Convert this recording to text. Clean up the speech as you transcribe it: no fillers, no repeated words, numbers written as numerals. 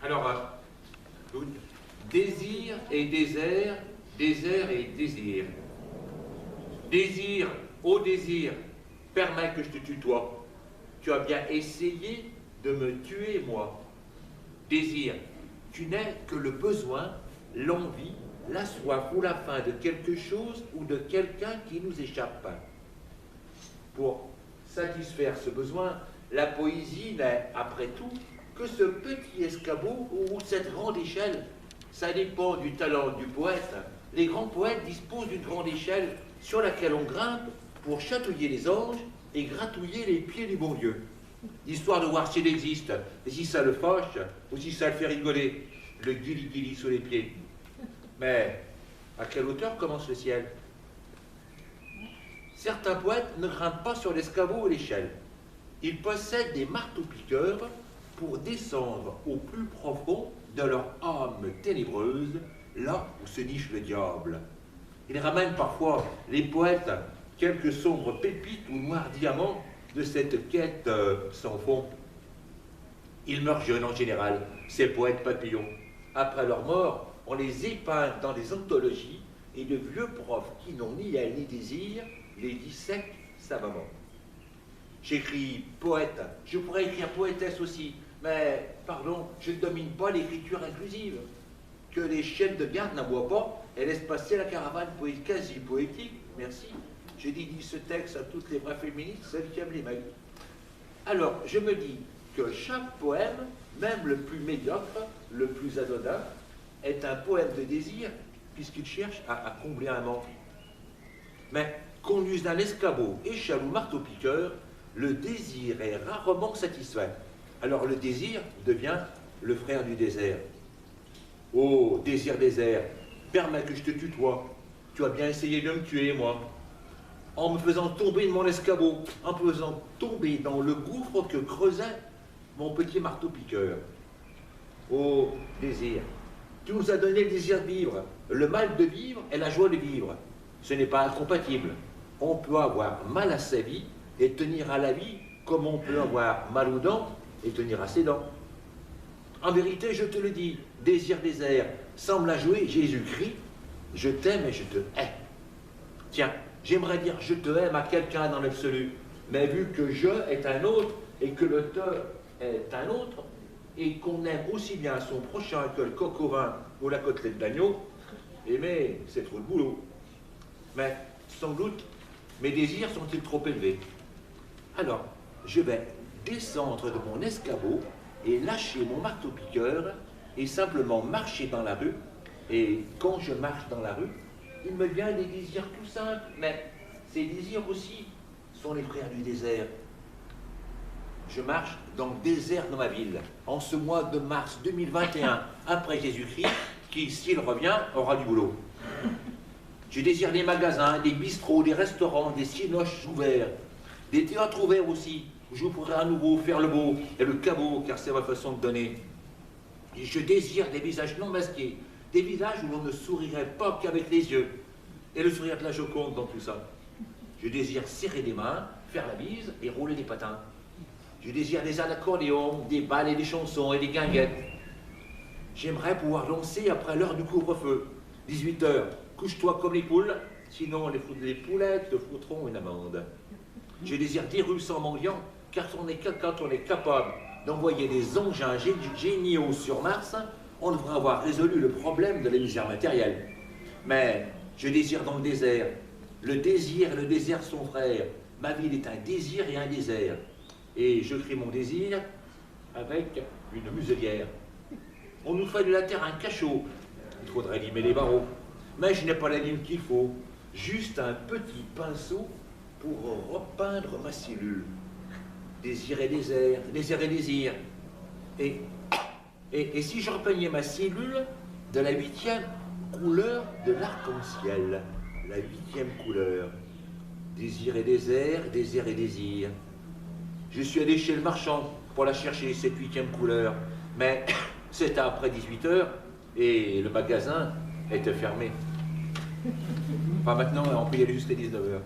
Alors, désir et désert, désert et désir. Désir, ô désir, permets que je te tutoie. Tu as bien essayé de me tuer, moi. Désir, tu n'es que le besoin, l'envie, la soif ou la faim de quelque chose ou de quelqu'un qui nous échappe. Pour satisfaire ce besoin, la poésie n'est, après tout, que ce petit escabeau ou cette grande échelle. Ça dépend du talent du poète. Les grands poètes disposent d'une grande échelle sur laquelle on grimpe pour chatouiller les anges et gratouiller les pieds du bon Dieu. Histoire de voir s'il existe, et si ça le fâche, ou si ça le fait rigoler, le guili-guili sous les pieds. Mais à quelle hauteur commence le ciel? Certains poètes ne grimpent pas sur l'escabeau ou l'échelle. Ils possèdent des marteaux-piqueurs pour descendre au plus profond de leur âme ténébreuse, là où se niche le diable. Ils ramènent parfois, les poètes, quelques sombres pépites ou noirs diamants de cette quête sans fond. Ils meurent jeunes en général, ces poètes papillons. Après leur mort, on les épingle dans des anthologies et de vieux profs qui n'ont ni aile ni désir les dissèquent savamment. J'écris poète, je pourrais écrire poétesse aussi, mais, pardon, je ne domine pas l'écriture inclusive. Que les chiennes de garde n'aboient pas et laissent passer la caravane quasi poétique, merci. J'ai dédié ce texte à toutes les vraies féministes, celles qui aiment les mecs. Alors, je me dis que chaque poème, même le plus médiocre, le plus anodin, est un poème de désir, puisqu'il cherche à combler un manque. Mais qu'on use d'un escabeau, échelle ou marteau-piqueur, le désir est rarement satisfait. Alors le désir devient le frère du désert. Oh, désir désert, permets que je te tutoie. Tu as bien essayé de me tuer, moi. En me faisant tomber de mon escabeau, en me faisant tomber dans le gouffre que creusait mon petit marteau-piqueur. Oh, désir, tu nous as donné le désir de vivre, le mal de vivre et la joie de vivre. Ce n'est pas incompatible. On peut avoir mal à sa vie et tenir à la vie comme on peut avoir mal aux dents et tenir à ses dents. En vérité, je te le dis, désir désert, semble à jouer Jésus-Christ, je t'aime et je te hais. Tiens, j'aimerais dire je te aime à quelqu'un dans l'absolu, mais vu que je est un autre et que le te est un autre, et qu'on aime aussi bien son prochain que le coq au vin ou la côtelette d'agneau, aimer, c'est trop de boulot. Mais, sans doute, mes désirs sont-ils trop élevés? Alors, je vais descendre de mon escabeau et lâcher mon marteau-piqueur et simplement marcher dans la rue. Et quand je marche dans la rue, il me vient des désirs tout simples, mais ces désirs aussi sont les frères du désert. Je marche dans le désert de ma ville, en ce mois de mars 2021, après Jésus-Christ, qui, s'il revient, aura du boulot. Je désire des magasins, des bistrots, des restaurants, des cinoches ouverts, des théâtres ouverts aussi, où je pourrai à nouveau faire le beau et le cabot, car c'est ma façon de donner. Et je désire des visages non masqués, des visages où l'on ne sourirait pas qu'avec les yeux, et le sourire de la Joconde dans tout ça. Je désire serrer des mains, faire la bise et rouler des patins. Je désire des accordéons, des balles et des chansons et des guinguettes. J'aimerais pouvoir lancer après l'heure du couvre-feu, 18 h. Couche-toi comme les poules, sinon les poulettes te foutront une amende. Je désire des rues sans mendiants, car quand on est capable d'envoyer des engins géniaux sur Mars, on devrait avoir résolu le problème de la misère matérielle. Mais je désire dans le désert. Le désir et le désert sont frères. Ma ville est un désir et un désert. Et je crée mon désir avec une muselière. On nous fait de la terre un cachot. Il faudrait limer les barreaux. Mais je n'ai pas la lime qu'il faut. Juste un petit pinceau pour repeindre ma cellule. Désir et désert, désir et désir. Et si je repeignais ma cellule de la 8e couleur de l'arc-en-ciel, la 8e couleur. Désir et désert, désert et désir. Je suis allé chez le marchand pour la chercher, cette 8e couleur. Mais c'était après 18 h et le magasin était fermé. Enfin maintenant, on peut y aller jusqu'à 19 h.